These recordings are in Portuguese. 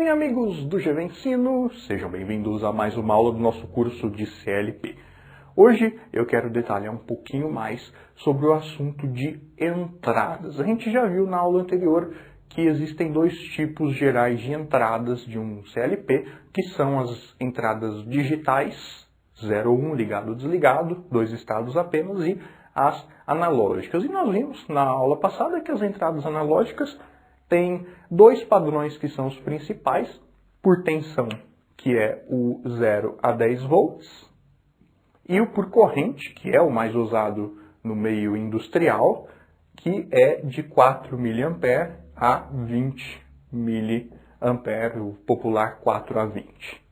Bem, amigos do GV Ensino, sejam bem-vindos a mais uma aula do nosso curso de CLP. Hoje eu quero detalhar um pouquinho mais sobre o assunto de entradas. A gente já viu na aula anterior que existem dois tipos gerais de entradas de um CLP, que são as entradas digitais, 0 ou 1, ligado ou desligado, 2 estados apenas, e as analógicas. E nós vimos na aula passada que as entradas analógicas têm dois padrões que são os principais, por tensão, que é o 0 a 10 volts, e o por corrente, que é o mais usado no meio industrial, que é de 4 mA a 20 mA, o popular 4 a 20.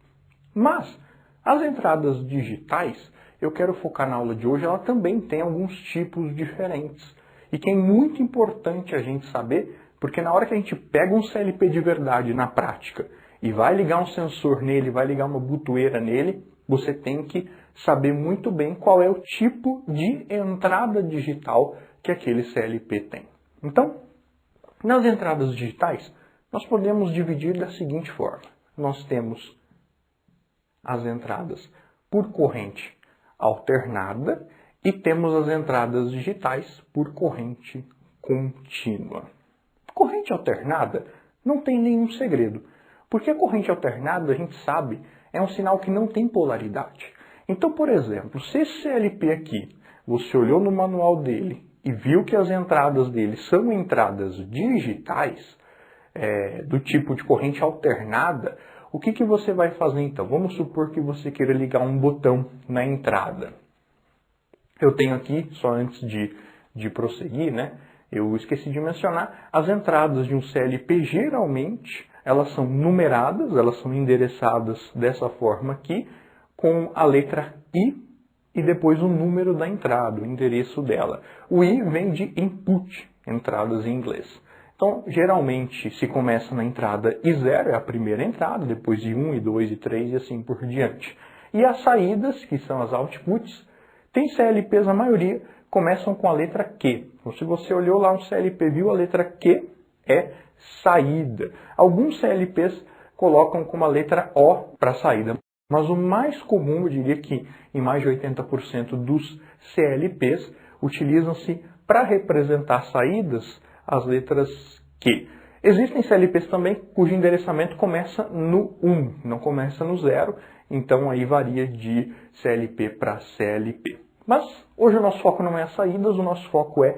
Mas as entradas digitais, eu quero focar na aula de hoje, ela também tem alguns tipos diferentes. E que é muito importante a gente saber, porque na hora que a gente pega um CLP de verdade na prática e vai ligar um sensor nele, vai ligar uma botoeira nele, você tem que saber muito bem qual é o tipo de entrada digital que aquele CLP tem. Então, nas entradas digitais, nós podemos dividir da seguinte forma. Nós temos as entradas por corrente alternada e temos as entradas digitais por corrente contínua. Corrente alternada não tem nenhum segredo, porque a corrente alternada, a gente sabe, é um sinal que não tem polaridade. Então, por exemplo, se esse CLP aqui, você olhou no manual dele e viu que as entradas dele são entradas digitais, do tipo de corrente alternada, o que você vai fazer então? Vamos supor que você queira ligar um botão na entrada. Eu tenho aqui, só antes de prosseguir, né? Eu esqueci de mencionar, as entradas de um CLP geralmente elas são numeradas, elas são endereçadas dessa forma aqui, com a letra I e depois o número da entrada, o endereço dela. O I vem de input, entradas em inglês. Então, geralmente se começa na entrada I0, é a primeira entrada, depois I1, I2, I3 e assim por diante. E as saídas, que são as outputs, tem CLPs, a maioria, começam com a letra Q. Então, se você olhou lá no CLP, viu a letra Q, é saída. Alguns CLPs colocam como a letra O para saída. Mas o mais comum, eu diria que em mais de 80% dos CLPs, utilizam-se para representar saídas as letras Q. Existem CLPs também cujo endereçamento começa no 1, não começa no 0, então aí varia de CLP para CLP. Mas hoje o nosso foco não é as saídas, o nosso foco é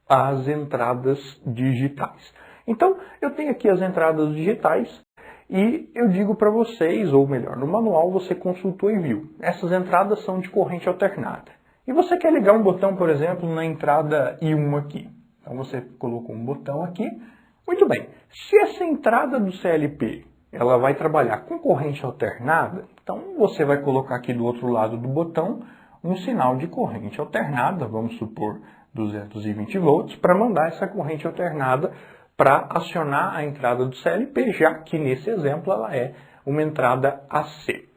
as entradas digitais. Então eu tenho aqui as entradas digitais e eu digo para vocês, ou melhor, no manual você consultou e viu. Essas entradas são de corrente alternada. E você quer ligar um botão, por exemplo, na entrada I1 aqui. Então você colocou um botão aqui. Muito bem. Se essa entrada do CLP ela vai trabalhar com corrente alternada, então você vai colocar aqui do outro lado do botão um sinal de corrente alternada, vamos supor 220 volts, para mandar essa corrente alternada para acionar a entrada do CLP, já que nesse exemplo ela é uma entrada AC.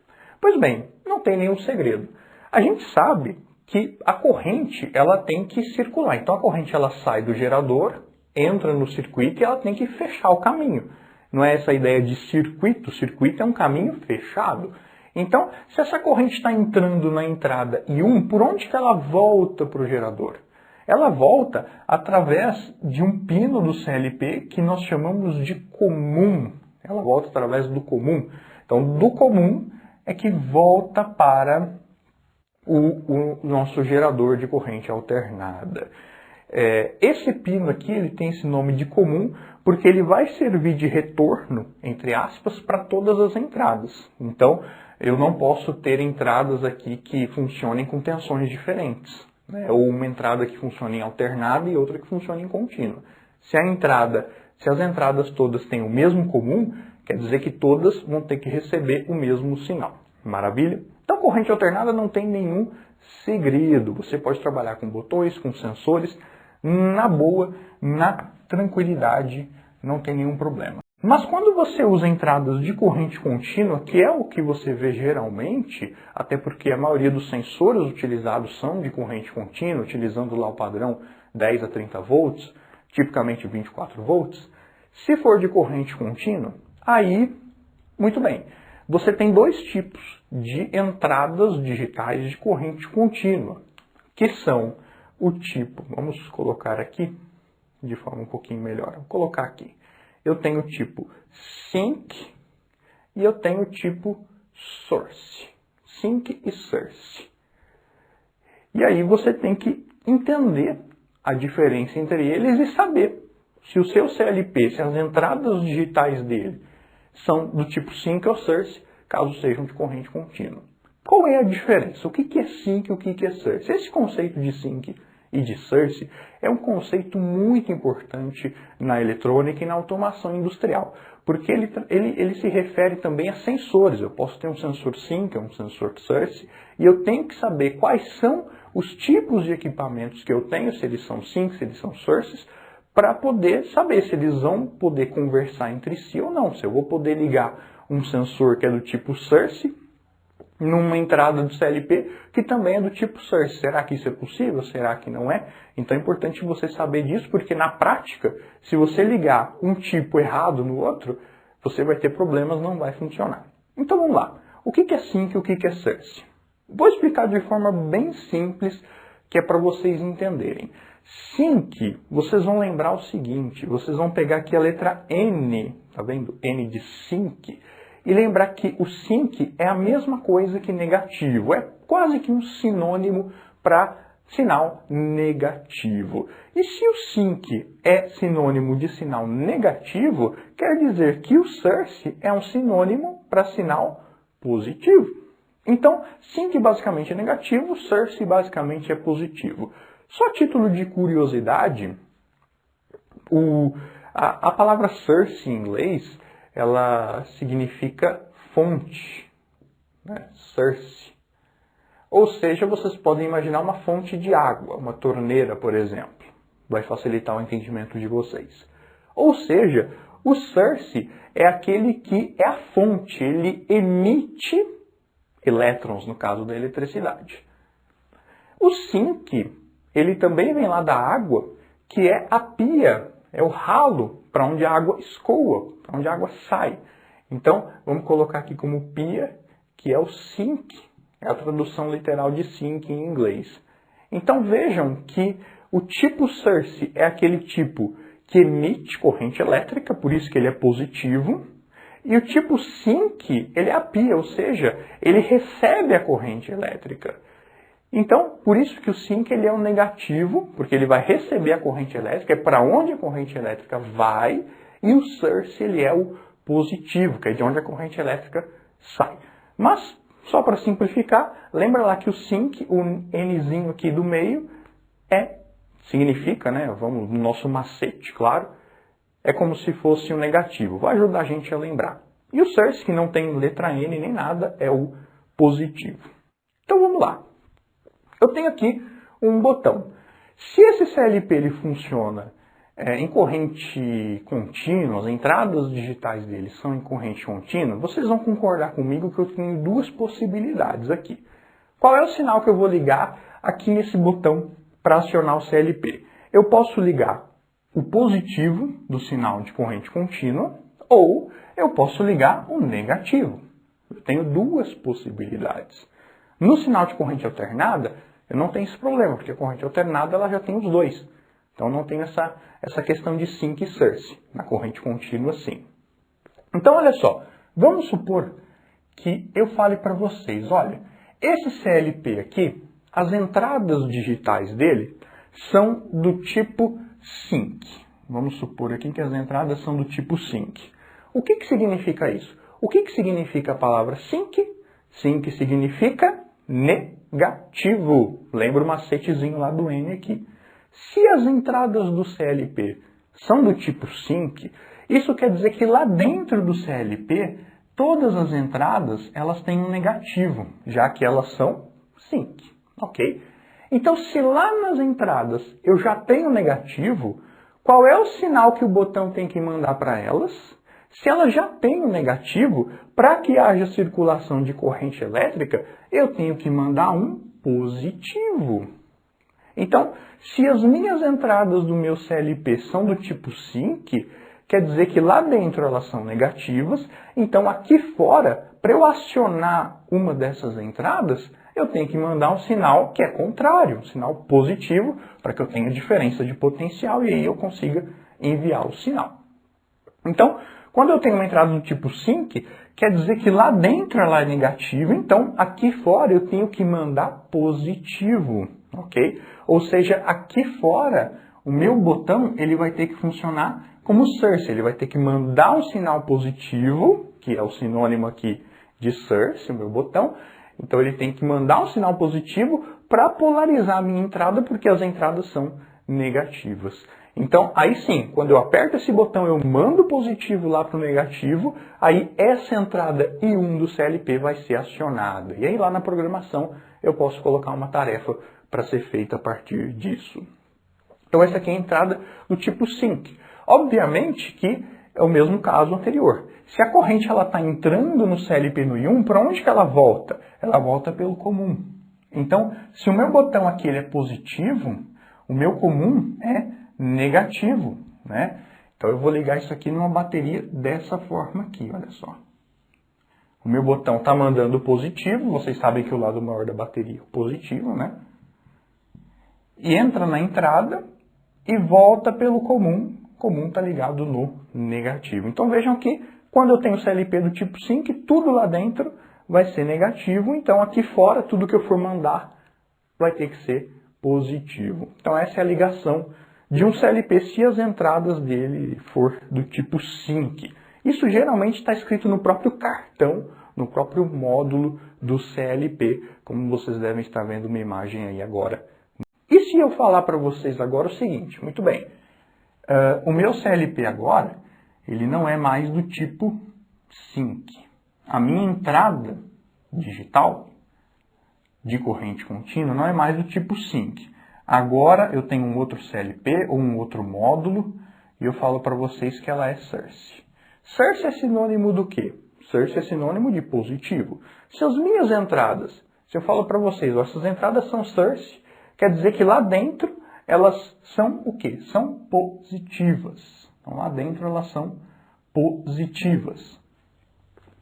Pois bem, não tem nenhum segredo. A gente sabe que a corrente ela tem que circular. Então a corrente ela sai do gerador, entra no circuito e ela tem que fechar o caminho. Não é essa a ideia de circuito? O circuito é um caminho fechado. Então, se essa corrente está entrando na entrada I1, por onde que ela volta para o gerador? Ela volta através de um pino do CLP que nós chamamos de comum. Ela volta através do comum. Então, do comum é que volta para o nosso gerador de corrente alternada. Esse pino aqui ele tem esse nome de comum porque ele vai servir de retorno, entre aspas, para todas as entradas. Então, eu não posso ter entradas aqui que funcionem com tensões diferentes, né? Ou uma entrada que funcione em alternada e outra que funcione em contínua. Se as entradas todas têm o mesmo comum, quer dizer que todas vão ter que receber o mesmo sinal. Maravilha? Então, corrente alternada não tem nenhum segredo. Você pode trabalhar com botões, com sensores, na boa, na tranquilidade, não tem nenhum problema. Mas quando você usa entradas de corrente contínua, que é o que você vê geralmente, até porque a maioria dos sensores utilizados são de corrente contínua, utilizando lá o padrão 10 a 30 volts, tipicamente 24 volts, se for de corrente contínua, aí Muito bem. Você tem dois tipos de entradas digitais de corrente contínua, que são o tipo, vamos colocar aqui de forma um pouquinho melhor, vou colocar aqui. Eu tenho o tipo Sink e eu tenho o tipo Source. Sink e Source. E aí você tem que entender a diferença entre eles e saber se o seu CLP, se as entradas digitais dele são do tipo Sink ou Source, caso sejam de corrente contínua. Qual é a diferença? O que é Sink e o que é Source? Esse conceito de Sink e de Source é um conceito muito importante na eletrônica e na automação industrial, porque ele se refere também a sensores. Eu posso ter um sensor Sink, um sensor Source, e eu tenho que saber quais são os tipos de equipamentos que eu tenho, se eles são Sink, se eles são Sources, para poder saber se eles vão poder conversar entre si ou não. Se eu vou poder ligar um sensor que é do tipo Source numa entrada do CLP que também é do tipo Source. Será que isso é possível? Será que não é? Então é importante você saber disso, porque na prática, se você ligar um tipo errado no outro, você vai ter problemas, não vai funcionar. Então vamos lá. O que é Sink e o que é Source? Vou explicar de forma bem simples, que é para vocês entenderem. Sink, vocês vão lembrar o seguinte, vocês vão pegar aqui a letra N, tá vendo? N de Sink, e lembrar que o Sink é a mesma coisa que negativo, é quase que um sinônimo para sinal negativo. E se o Sink é sinônimo de sinal negativo, quer dizer que o Source é um sinônimo para sinal positivo. Então, Sink basicamente é negativo, Source basicamente é positivo. Só a título de curiosidade, a palavra Source em inglês, ela significa fonte, né? Source. Ou seja, vocês podem imaginar uma fonte de água, uma torneira, por exemplo. Vai facilitar o entendimento de vocês. Ou seja, o Source é aquele que é a fonte, ele emite elétrons, no caso da eletricidade. O Sink, ele também vem lá da água, que é a pia, é o ralo para onde a água escoa, para onde a água sai. Então, vamos colocar aqui como pia, que é o Sink, é a tradução literal de Sink em inglês. Então vejam que o tipo Source é aquele tipo que emite corrente elétrica, por isso que ele é positivo, e o tipo Sink, ele é a pia, ou seja, ele recebe a corrente elétrica. Então, por isso que o Sink ele é um negativo, porque ele vai receber a corrente elétrica, é para onde a corrente elétrica vai, e o Source ele é o positivo, que é de onde a corrente elétrica sai. Mas, só para simplificar, lembra lá que o Sink, o Nzinho aqui do meio, significa, né, vamos no nosso macete, claro, é como se fosse um negativo, vai ajudar a gente a lembrar. E o Source, que não tem letra N nem nada, é o positivo. Então vamos lá. Eu tenho aqui um botão. Se esse CLP ele funciona em corrente contínua, as entradas digitais dele são em corrente contínua, vocês vão concordar comigo que eu tenho duas possibilidades aqui. Qual é o sinal que eu vou ligar aqui nesse botão para acionar o CLP? Eu posso ligar o positivo do sinal de corrente contínua ou eu posso ligar o negativo. Eu tenho duas possibilidades. No sinal de corrente alternada, eu não tenho esse problema, porque a corrente alternada ela já tem os dois. Então não tem essa questão de Sink e Source. Na corrente contínua, sim. Então, olha só. Vamos supor que eu fale para vocês, olha, esse CLP aqui, as entradas digitais dele são do tipo Sink. Vamos supor aqui que as entradas são do tipo Sink. O que significa isso? O que significa a palavra Sink? Sink significa negativo. Lembra o macetezinho lá do N aqui. Se as entradas do CLP são do tipo Sink, isso quer dizer que lá dentro do CLP, todas as entradas elas têm um negativo, já que elas são Sink. Ok? Então, se lá nas entradas eu já tenho negativo, qual é o sinal que o botão tem que mandar para elas? Se ela já tem o negativo, para que haja circulação de corrente elétrica, eu tenho que mandar um positivo. Então, se as minhas entradas do meu CLP são do tipo Sink, quer dizer que lá dentro elas são negativas, então aqui fora, para eu acionar uma dessas entradas, eu tenho que mandar um sinal que é contrário, um sinal positivo, para que eu tenha diferença de potencial e aí eu consiga enviar o sinal. Então, quando eu tenho uma entrada do tipo sync, quer dizer que lá dentro ela é negativa, então aqui fora eu tenho que mandar positivo, ok? Ou seja, aqui fora o meu botão ele vai ter que funcionar como source, ele vai ter que mandar um sinal positivo, que é o sinônimo aqui de source, o meu botão. Então ele tem que mandar um sinal positivo para polarizar a minha entrada, porque as entradas são negativas. Então, aí sim, quando eu aperto esse botão, eu mando positivo lá para o negativo, aí essa entrada I1 do CLP vai ser acionada. E aí lá na programação eu posso colocar uma tarefa para ser feita a partir disso. Então essa aqui é a entrada do tipo sync. Obviamente que é o mesmo caso anterior. Se a corrente está entrando no CLP no I1, para onde que ela volta? Ela volta pelo comum. Então, se o meu botão aqui ele é positivo, o meu comum é negativo, né? Então eu vou ligar isso aqui numa bateria dessa forma aqui, olha só. O meu botão está mandando positivo, vocês sabem que o lado maior da bateria é o positivo, né? E entra na entrada e volta pelo comum. O comum está ligado no negativo. Então vejam que quando eu tenho CLP do tipo sync, tudo lá dentro vai ser negativo. Então aqui fora, tudo que eu for mandar vai ter que ser positivo. Então essa é a ligação de um CLP se as entradas dele for do tipo sync. Isso geralmente está escrito no próprio cartão, no próprio módulo do CLP, como vocês devem estar vendo uma imagem aí agora. E se eu falar para vocês agora o seguinte, muito bem, o meu CLP agora, ele não é mais do tipo sync. A minha entrada digital de corrente contínua não é mais do tipo sync. Agora eu tenho um outro CLP ou um outro módulo e eu falo para vocês que ela é source. Source é sinônimo do quê? Source é sinônimo de positivo. Se as minhas entradas, se eu falo para vocês, essas entradas são source, quer dizer que lá dentro elas são o quê? São positivas. Então lá dentro elas são positivas.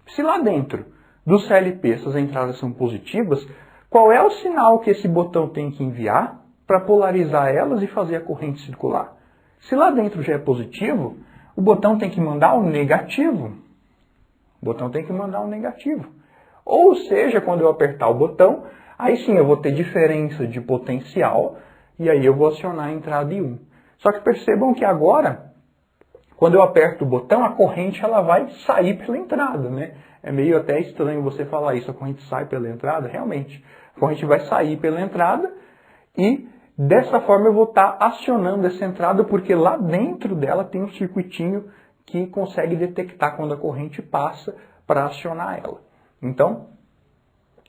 Se lá dentro do CLP essas entradas são positivas, qual é o sinal que esse botão tem que enviar para polarizar elas e fazer a corrente circular? Se lá dentro já é positivo, o botão tem que mandar um negativo. O botão tem que mandar um negativo. Ou seja, quando eu apertar o botão, aí sim eu vou ter diferença de potencial e aí eu vou acionar a entrada I1. Só que percebam que agora, quando eu aperto o botão, a corrente ela vai sair pela entrada, né? É meio até estranho você falar isso, a corrente sai pela entrada, realmente. A corrente vai sair pela entrada e dessa forma eu vou estar acionando essa entrada porque lá dentro dela tem um circuitinho que consegue detectar quando a corrente passa para acionar ela. Então,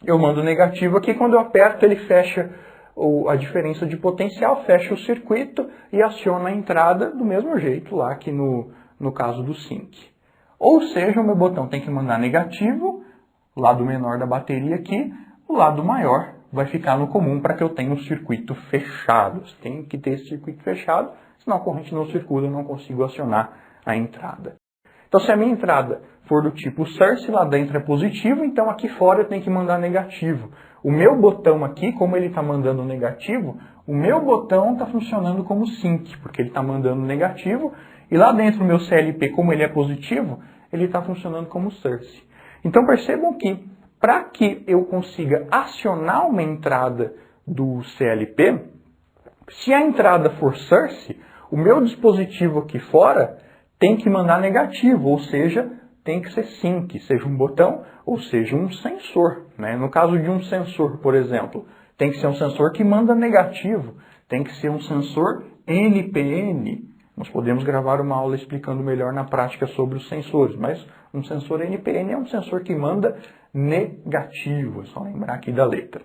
eu mando negativo aqui, quando eu aperto ele fecha a diferença de potencial, fecha o circuito e aciona a entrada do mesmo jeito lá que no caso do sync. Ou seja, o meu botão tem que mandar negativo, o lado menor da bateria aqui, o lado maior vai ficar no comum para que eu tenha um circuito fechado. Tem que ter esse circuito fechado, senão a corrente não circula, eu não consigo acionar a entrada. Então se a minha entrada for do tipo source, lá dentro é positivo, então aqui fora eu tenho que mandar negativo. O meu botão aqui, como ele está mandando negativo, o meu botão está funcionando como sync, porque ele está mandando negativo, e lá dentro o meu CLP, como ele é positivo, ele está funcionando como source. Então percebam que, para que eu consiga acionar uma entrada do CLP, se a entrada for source, o meu dispositivo aqui fora tem que mandar negativo, ou seja, tem que ser sync, seja um botão ou seja um sensor, né? No caso de um sensor, por exemplo, tem que ser um sensor que manda negativo, tem que ser um sensor NPN. Nós podemos gravar uma aula explicando melhor na prática sobre os sensores, mas um sensor NPN é um sensor que manda negativo, é só lembrar aqui da letra.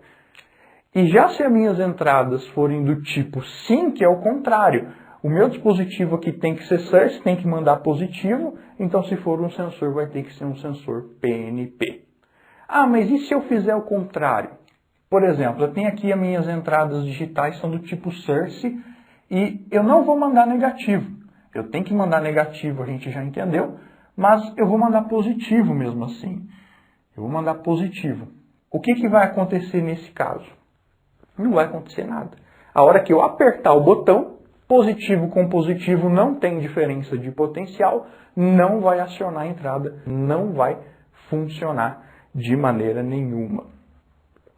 E já se as minhas entradas forem do tipo sync, é o contrário. O meu dispositivo aqui tem que ser source, tem que mandar positivo, então se for um sensor vai ter que ser um sensor PNP. Ah, mas e se eu fizer o contrário? Por exemplo, eu tenho aqui as minhas entradas digitais são do tipo source e eu não vou mandar negativo. Eu tenho que mandar negativo, a gente já entendeu, mas eu vou mandar positivo mesmo assim. Eu vou mandar positivo. O que vai acontecer nesse caso? Não vai acontecer nada. A hora que eu apertar o botão, positivo com positivo não tem diferença de potencial, não vai acionar a entrada, não vai funcionar de maneira nenhuma.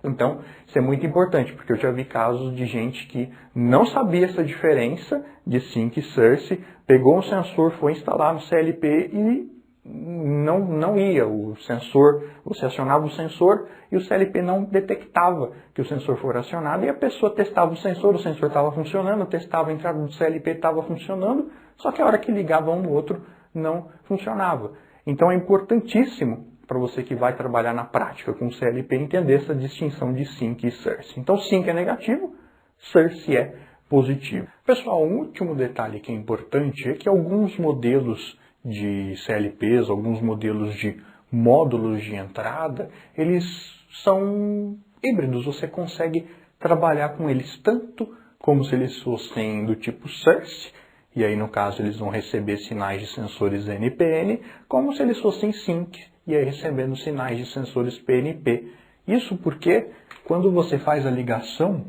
Então, isso é muito importante, porque eu já vi casos de gente que não sabia essa diferença de sync e source, pegou um sensor, foi instalar no CLP e não ia. O sensor, você acionava o sensor e o CLP não detectava que o sensor for acionado e a pessoa testava o sensor estava funcionando, testava a entrada do CLP, estava funcionando, só que a hora que ligava um no outro não funcionava. Então é importantíssimo para você que vai trabalhar na prática com o CLP entender essa distinção de sync e source. Então sync é negativo, source é positivo. Pessoal, um último detalhe que é importante é que alguns modelos de CLPs, alguns modelos de módulos de entrada, eles são híbridos, você consegue trabalhar com eles tanto como se eles fossem do tipo source, e aí no caso eles vão receber sinais de sensores NPN, como se eles fossem sync, e aí recebendo sinais de sensores PNP. Isso porque quando você faz a ligação,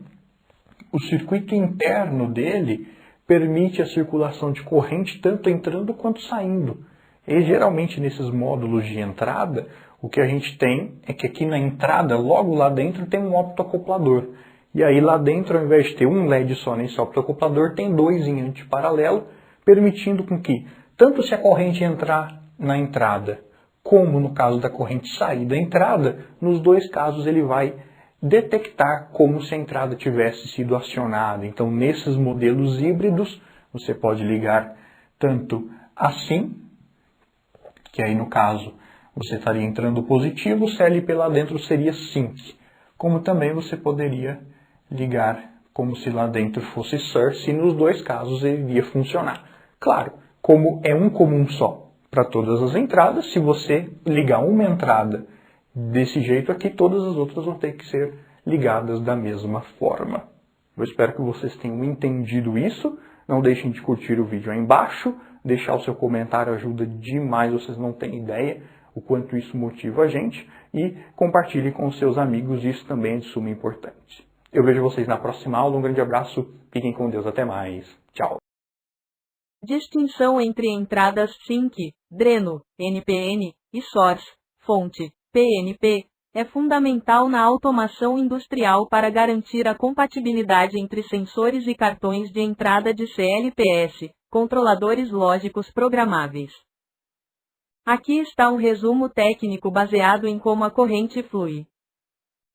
o circuito interno dele permite a circulação de corrente tanto entrando quanto saindo. E geralmente nesses módulos de entrada, o que a gente tem é que aqui na entrada, logo lá dentro, tem um optoacoplador. E aí lá dentro, ao invés de ter um LED só nesse optoacoplador, tem dois em antiparalelo, permitindo com que, tanto se a corrente entrar na entrada, como no caso da corrente sair da entrada, nos dois casos ele vai detectar como se a entrada tivesse sido acionada. Então, nesses modelos híbridos, você pode ligar tanto assim, que aí no caso você estaria entrando positivo, o CLP lá dentro seria sync, como também você poderia ligar como se lá dentro fosse source, e nos dois casos ele iria funcionar. Claro, como é um comum só para todas as entradas, se você ligar uma entrada desse jeito aqui, todas as outras vão ter que ser ligadas da mesma forma. Eu espero que vocês tenham entendido isso. Não deixem de curtir o vídeo aí embaixo. Deixar o seu comentário ajuda demais. Vocês não têm ideia o quanto isso motiva a gente. E compartilhe com os seus amigos. Isso também é de suma importância. Eu vejo vocês na próxima aula. Um grande abraço. Fiquem com Deus. Até mais. Tchau. Distinção entre entradas sync, dreno, NPN, e source, fonte, PNP, é fundamental na automação industrial para garantir a compatibilidade entre sensores e cartões de entrada de CLPS, controladores lógicos programáveis. Aqui está um resumo técnico baseado em como a corrente flui.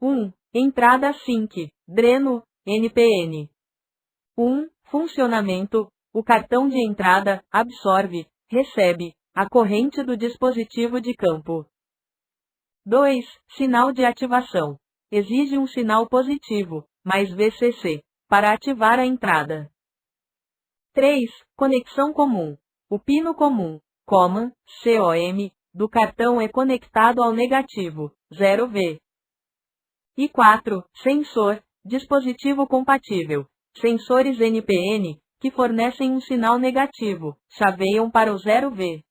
1. Entrada sync, dreno, NPN. 1. Funcionamento. O cartão de entrada absorve, recebe, a corrente do dispositivo de campo. 2. Sinal de ativação. Exige um sinal positivo, mais VCC, para ativar a entrada. 3. Conexão comum. O pino comum, COM, do cartão é conectado ao negativo, 0V. E 4. Sensor, dispositivo compatível. Sensores NPN, que fornecem um sinal negativo, chaveiam para o 0V.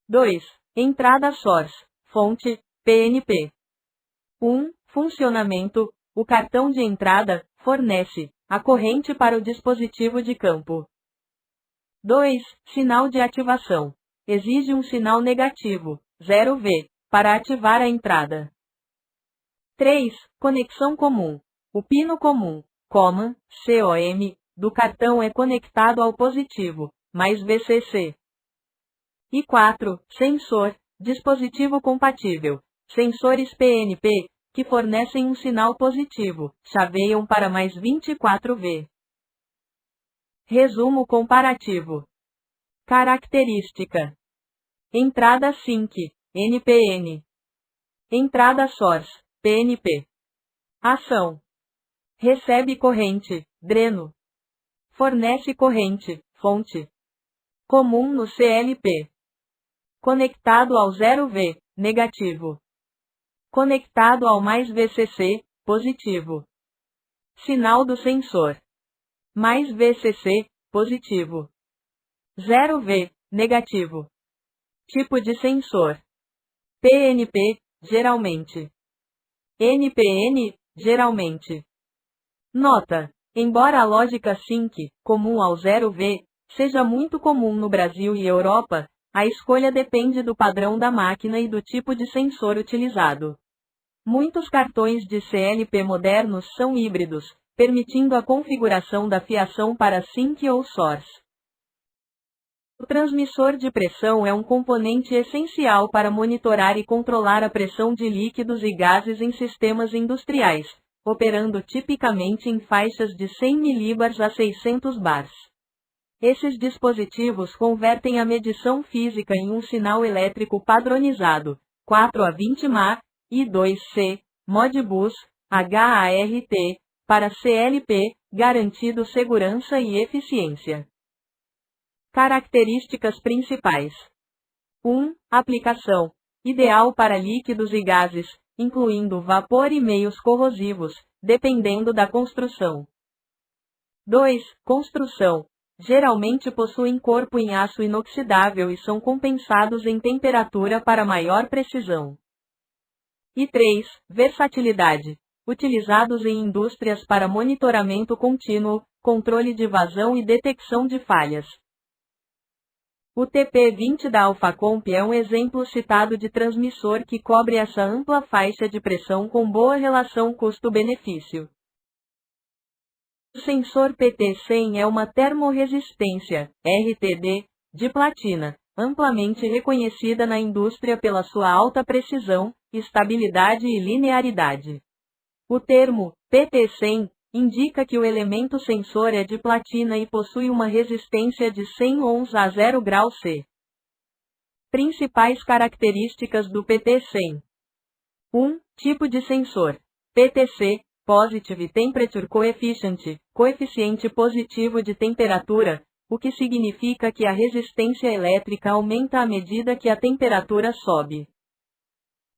2. Entrada source, fonte, PNP. 1. Funcionamento. O cartão de entrada fornece a corrente para o dispositivo de campo. 2. Sinal de ativação. Exige um sinal negativo, 0V, para ativar a entrada. 3. Conexão comum. O pino comum, COM, do cartão é conectado ao positivo, mais VCC. E 4. Sensor, dispositivo compatível. Sensores PNP, que fornecem um sinal positivo, chaveiam para mais 24V. Resumo comparativo. Característica. Entrada sync, NPN. Entrada source, PNP. Ação. Recebe corrente, dreno. Fornece corrente, fonte. Comum no CLP. Conectado ao 0V, negativo. Conectado ao mais VCC, positivo. Sinal do sensor. Mais VCC, positivo. 0V, negativo. Tipo de sensor. PNP, geralmente. NPN, geralmente. Nota: embora a lógica SYNC, comum ao 0V, seja muito comum no Brasil e Europa, a escolha depende do padrão da máquina e do tipo de sensor utilizado. Muitos cartões de CLP modernos são híbridos, permitindo a configuração da fiação para SYNC ou Source. O transmissor de pressão é um componente essencial para monitorar e controlar a pressão de líquidos e gases em sistemas industriais, operando tipicamente em faixas de 100 mBars a 600 bars. Esses dispositivos convertem a medição física em um sinal elétrico padronizado, 4 a 20 mA, I2C, Modbus, HART, para CLP, garantindo segurança e eficiência. Características principais. 1. Aplicação. Ideal para líquidos e gases, incluindo vapor e meios corrosivos, dependendo da construção. 2. Construção. Geralmente possuem corpo em aço inoxidável e são compensados em temperatura para maior precisão. E 3. Versatilidade. Utilizados em indústrias para monitoramento contínuo, controle de vazão e detecção de falhas. O TP20 da Alphacomp é um exemplo citado de transmissor que cobre essa ampla faixa de pressão com boa relação custo-benefício. O sensor PT100 é uma termorresistência, RTD, de platina, amplamente reconhecida na indústria pela sua alta precisão, estabilidade e linearidade. O termo PT100 indica que o elemento sensor é de platina e possui uma resistência de 100 ohms a 0 graus C. Principais características do PT100. 1. Tipo de sensor. PTC, Positive Temperature Coefficient, coeficiente positivo de temperatura, o que significa que a resistência elétrica aumenta à medida que a temperatura sobe.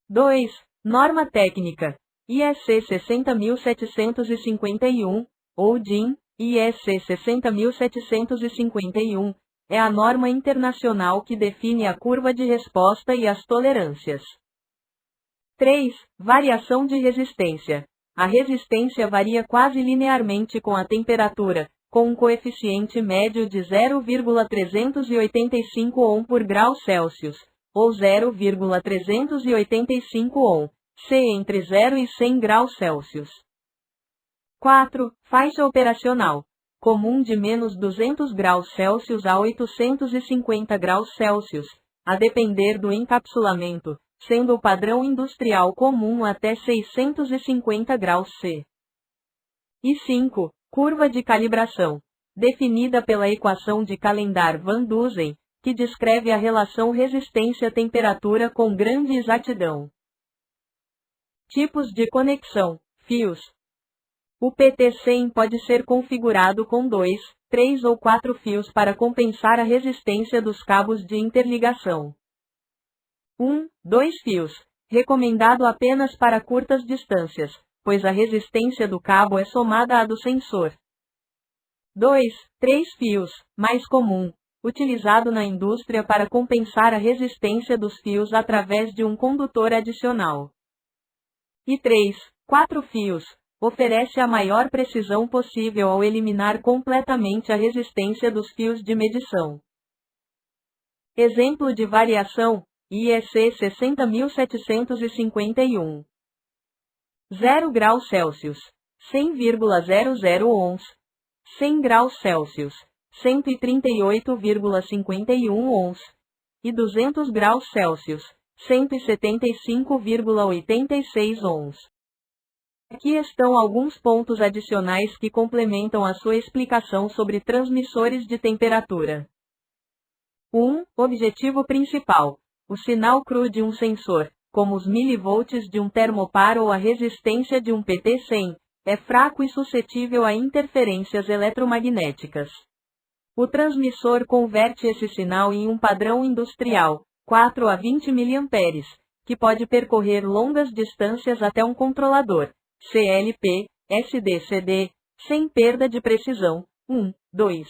2. Norma técnica. IEC 60751, ou DIN, IEC 60751, é a norma internacional que define a curva de resposta e as tolerâncias. 3. Variação de resistência. A resistência varia quase linearmente com a temperatura, com um coeficiente médio de 0,385 ohm por grau Celsius, ou 0,385 ohm. C entre 0 e 100 graus Celsius. 4. Faixa operacional. Comum de menos 200 graus Celsius a 850 graus Celsius, a depender do encapsulamento, sendo o padrão industrial comum até 650 graus C. E 5. Curva de calibração. Definida pela equação de Calendar-Van Dusen, que descreve a relação resistência-temperatura com grande exatidão. Tipos de conexão, fios. O PT100 pode ser configurado com 2, 3 ou 4 fios para compensar a resistência dos cabos de interligação. 1. 2 fios, recomendado apenas para curtas distâncias, pois a resistência do cabo é somada à do sensor. 2. 3 fios, mais comum, utilizado na indústria para compensar a resistência dos fios através de um condutor adicional. E 3, 4 fios, oferece a maior precisão possível ao eliminar completamente a resistência dos fios de medição. Exemplo de variação, IEC 60751. 0 graus Celsius, 100,00 ohms, 100 graus Celsius, 138,51 ohms, e 200 graus Celsius, 175,86 ohms. Aqui estão alguns pontos adicionais que complementam a sua explicação sobre transmissores de temperatura. 1. Objetivo principal. O sinal cru de um sensor, como os milivolts de um termopar ou a resistência de um PT100, é fraco e suscetível a interferências eletromagnéticas. O transmissor converte esse sinal em um padrão industrial, 4 a 20 mA, que pode percorrer longas distâncias até um controlador, CLP, SD-CD, sem perda de precisão. 1, 2.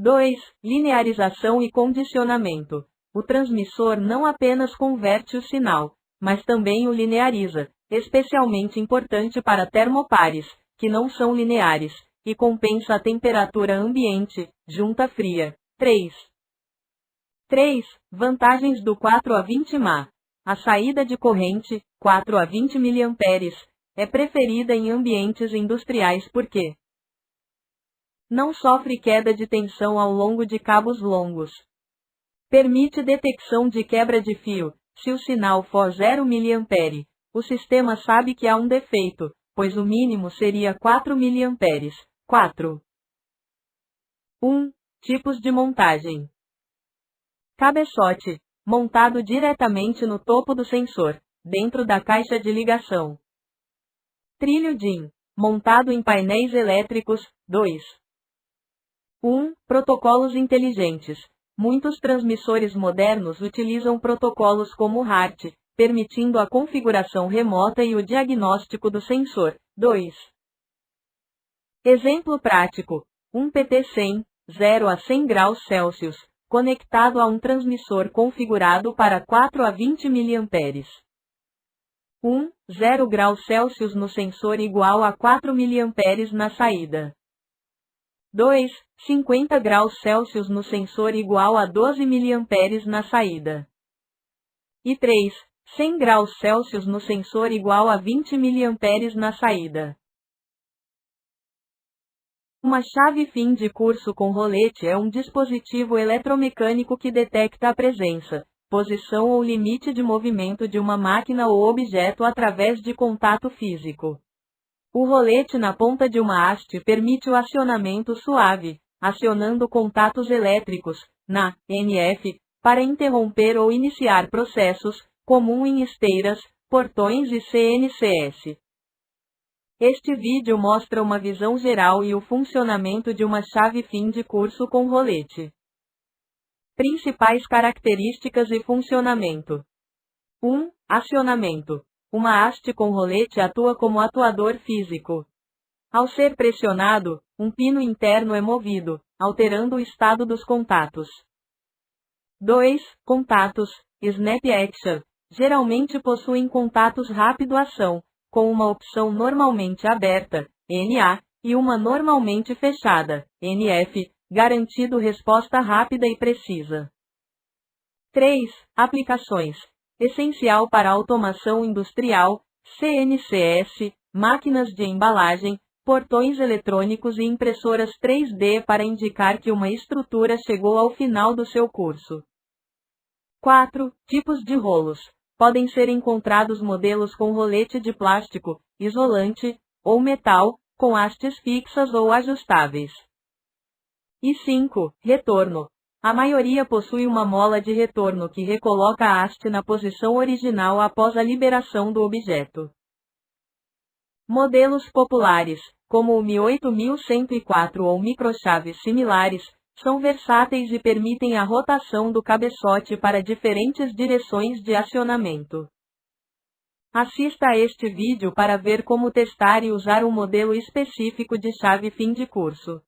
2. Linearização e condicionamento. O transmissor não apenas converte o sinal, mas também o lineariza, especialmente importante para termopares, que não são lineares, e compensa a temperatura ambiente, junta fria. 3. Vantagens do 4 a 20 mA. A saída de corrente, 4 a 20 mA, é preferida em ambientes industriais porque não sofre queda de tensão ao longo de cabos longos. Permite detecção de quebra de fio. Se o sinal for 0 mA, o sistema sabe que há um defeito, pois o mínimo seria 4 mA. 4. 1. Tipos de montagem. Cabeçote, montado diretamente no topo do sensor, dentro da caixa de ligação. Trilho DIN, montado em painéis elétricos. 2. 1. Protocolos inteligentes. Muitos transmissores modernos utilizam protocolos como HART, permitindo a configuração remota e o diagnóstico do sensor. 2. Exemplo prático. Um PT100, 0 a 100 graus Celsius, conectado a um transmissor configurado para 4 a 20 mA. 0 graus Celsius no sensor igual a 4 mA na saída. 2. 50 graus Celsius no sensor igual a 12 mA na saída. E 3. 100 graus Celsius no sensor igual a 20 mA na saída. Uma chave fim de curso com rolete é um dispositivo eletromecânico que detecta a presença, posição ou limite de movimento de uma máquina ou objeto através de contato físico. O rolete na ponta de uma haste permite o acionamento suave, acionando contatos elétricos, na NF, para interromper ou iniciar processos, comum em esteiras, portões e CNCS. Este vídeo mostra uma visão geral e o funcionamento de uma chave fim de curso com rolete. Principais características e funcionamento. 1. Acionamento. Uma haste com rolete atua como atuador físico. Ao ser pressionado, um pino interno é movido, alterando o estado dos contatos. 2. Contatos. Snap Action. Geralmente possuem contatos rápido ação, com uma opção normalmente aberta, NA, e uma normalmente fechada, NF, garantindo resposta rápida e precisa. 3. Aplicações. Essencial para automação industrial, CNCS, máquinas de embalagem, portões eletrônicos e impressoras 3D para indicar que uma estrutura chegou ao final do seu curso. 4. Tipos de rolos. Podem ser encontrados modelos com rolete de plástico, isolante, ou metal, com hastes fixas ou ajustáveis. E 5. Retorno. A maioria possui uma mola de retorno que recoloca a haste na posição original após a liberação do objeto. Modelos populares, como o Mi 8104 ou microchaves similares, são versáteis e permitem a rotação do cabeçote para diferentes direções de acionamento. Assista a este vídeo para ver como testar e usar um modelo específico de chave fim de curso.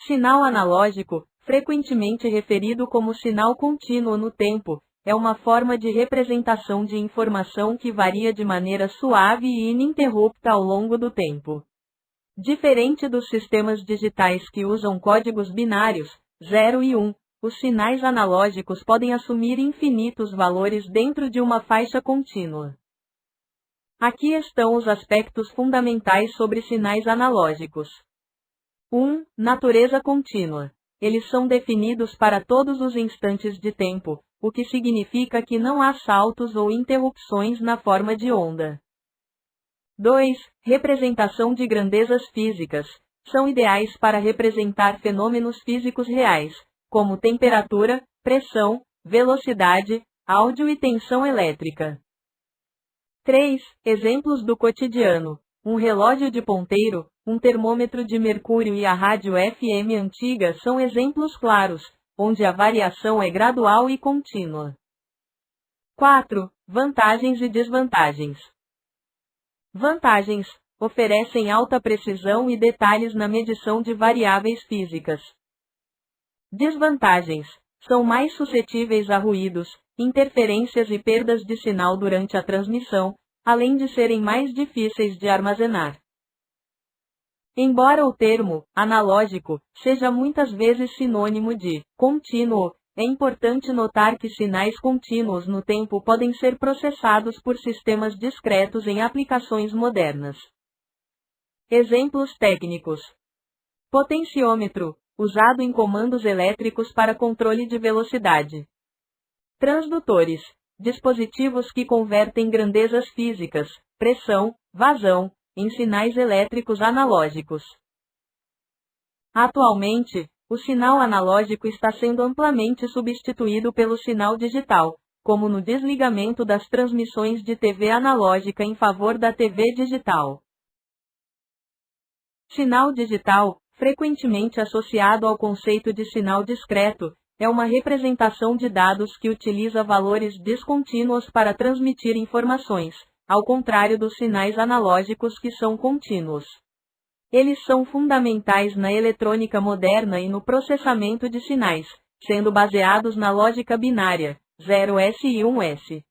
Sinal analógico, frequentemente referido como sinal contínuo no tempo, é uma forma de representação de informação que varia de maneira suave e ininterrupta ao longo do tempo. Diferente dos sistemas digitais que usam códigos binários, 0 e 1, os sinais analógicos podem assumir infinitos valores dentro de uma faixa contínua. Aqui estão os aspectos fundamentais sobre sinais analógicos. 1. Natureza contínua. Eles são definidos para todos os instantes de tempo, o que significa que não há saltos ou interrupções na forma de onda. 2. Representação de grandezas físicas. São ideais para representar fenômenos físicos reais, como temperatura, pressão, velocidade, áudio e tensão elétrica. 3. Exemplos do cotidiano. Um relógio de ponteiro, um termômetro de mercúrio e a rádio FM antiga são exemplos claros, onde a variação é gradual e contínua. 4. Vantagens e desvantagens. Vantagens. Oferecem alta precisão e detalhes na medição de variáveis físicas. Desvantagens: são mais suscetíveis a ruídos, interferências e perdas de sinal durante a transmissão, além de serem mais difíceis de armazenar. Embora o termo analógico seja muitas vezes sinônimo de contínuo, é importante notar que sinais contínuos no tempo podem ser processados por sistemas discretos em aplicações modernas. Exemplos técnicos: potenciômetro, usado em comandos elétricos para controle de velocidade. Transdutores, dispositivos que convertem grandezas físicas, pressão, vazão, em sinais elétricos analógicos. Atualmente, o sinal analógico está sendo amplamente substituído pelo sinal digital, como no desligamento das transmissões de TV analógica em favor da TV digital. Sinal digital, frequentemente associado ao conceito de sinal discreto, é uma representação de dados que utiliza valores descontínuos para transmitir informações, ao contrário dos sinais analógicos que são contínuos. Eles são fundamentais na eletrônica moderna e no processamento de sinais, sendo baseados na lógica binária, 0S e 1S.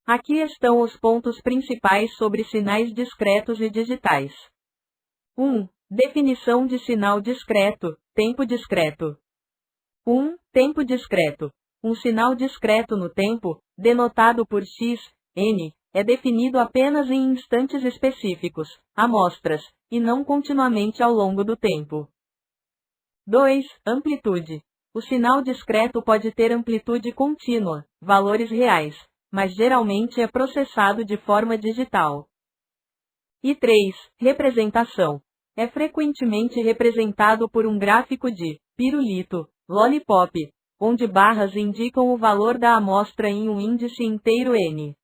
Aqui estão os pontos principais sobre sinais discretos e digitais. 1. Definição de sinal discreto, tempo discreto. 1. Tempo discreto. Um sinal discreto no tempo, denotado por x, n, é definido apenas em instantes específicos, amostras, e não continuamente ao longo do tempo. 2. Amplitude. O sinal discreto pode ter amplitude contínua, valores reais, mas geralmente é processado de forma digital. E 3. Representação. É frequentemente representado por um gráfico de pirulito, lollipop, onde barras indicam o valor da amostra em um índice inteiro n.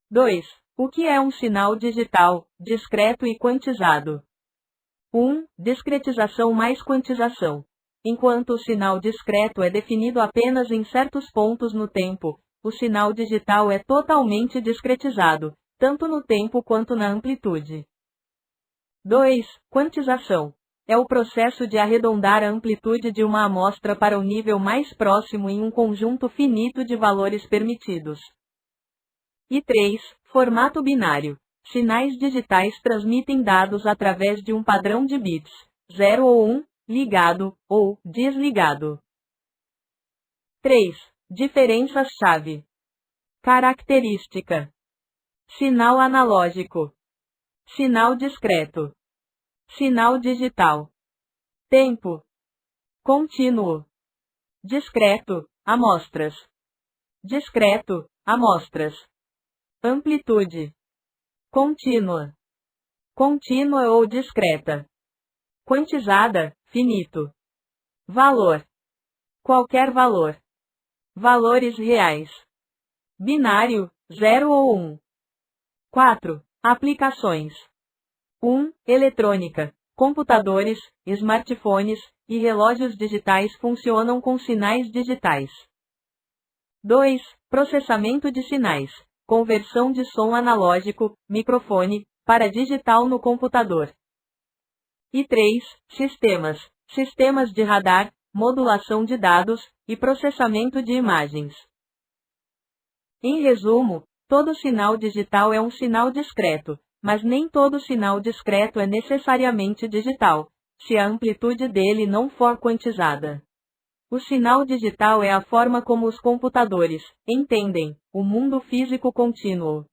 2. O que é um sinal digital, discreto e quantizado? 1. Discretização mais quantização. Enquanto o sinal discreto é definido apenas em certos pontos no tempo, o sinal digital é totalmente discretizado, tanto no tempo quanto na amplitude. 2. Quantização. É o processo de arredondar a amplitude de uma amostra para o nível mais próximo em um conjunto finito de valores permitidos. E 3. Formato binário. Sinais digitais transmitem dados através de um padrão de bits, 0 ou 1, ligado, ou desligado. 3. Diferenças-chave. Característica. Sinal analógico. Sinal discreto. Sinal digital. Tempo. Contínuo. Discreto, amostras. Discreto, amostras. Amplitude. Contínua. Contínua ou discreta. Quantizada, finito. Valor. Qualquer valor. Valores reais. Binário, 0 ou 1. 4. Aplicações. 1. Eletrônica. Computadores, smartphones e relógios digitais funcionam com sinais digitais. 2. Processamento de sinais. Conversão de som analógico, microfone, para digital no computador. E 3. Sistemas. Sistemas de radar, modulação de dados e processamento de imagens. Em resumo, todo sinal digital é um sinal discreto, mas nem todo sinal discreto é necessariamente digital, se a amplitude dele não for quantizada. O sinal digital é a forma como os computadores entendem o mundo físico contínuo.